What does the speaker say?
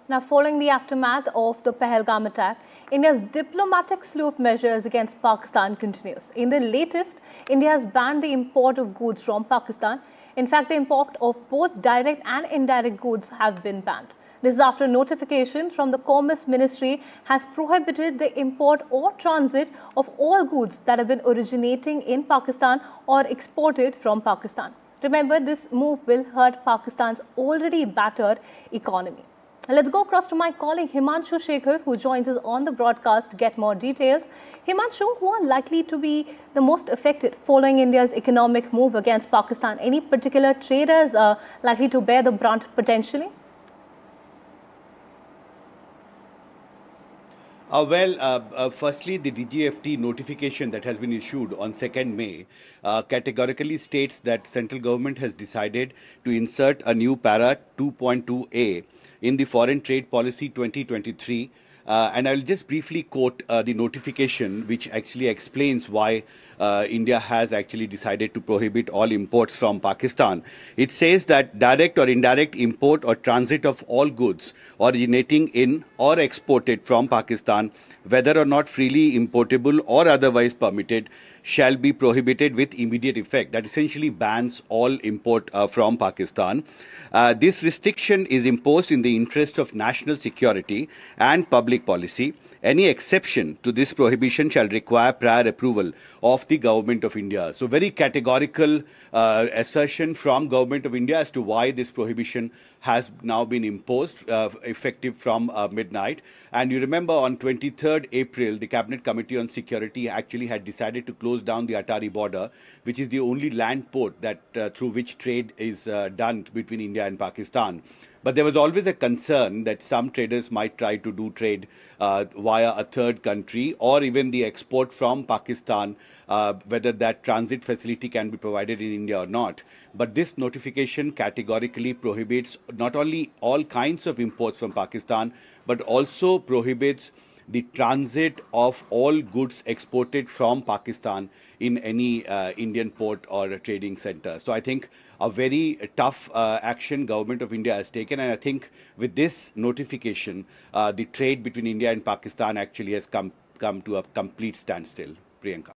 Now, following the aftermath of the Pahalgam attack, India's diplomatic slew of measures against Pakistan continues. In the latest, India has banned the import of goods from Pakistan. In fact, the import of both direct and indirect goods have been banned. This is after notification from the Commerce Ministry has prohibited the import or transit of all goods that have been originating in Pakistan or exported from Pakistan. Remember, this move will hurt Pakistan's already battered economy. Let's go across to my colleague Himanshu Shekhar, who joins us on the broadcast to get more details. Himanshu, who are likely to be the most affected following India's economic move against Pakistan? Any particular traders likely to bear the brunt potentially? Firstly, the DGFT notification that has been issued on 2nd May categorically states that central government has decided to insert a new para 2.2a in the Foreign Trade Policy 2023. And I'll just briefly quote the notification, which actually explains why India has actually decided to prohibit all imports from Pakistan. It says that direct or indirect import or transit of all goods originating in or exported from Pakistan, whether or not freely importable or otherwise permitted, shall be prohibited with immediate effect. That essentially bans all import from Pakistan. This restriction is imposed in the interest of national security and public policy. Any exception to this prohibition shall require prior approval of the Government of India. So very categorical assertion from Government of India as to why this prohibition has now been imposed effective from midnight. And you remember on 23rd April, the Cabinet Committee on Security actually had decided to close down the Atari border, which is the only land port that through which trade is done between India and Pakistan. But there was always a concern that some traders might try to do trade via a third country or even the export from Pakistan, whether that transit facility can be provided in India or not. But this notification categorically prohibits not only all kinds of imports from Pakistan, but also prohibits the transit of all goods exported from Pakistan in any Indian port or a trading center. So I think a very tough action Government of India has taken, and I think with this notification, the trade between India and Pakistan actually has come to a complete standstill. Priyanka.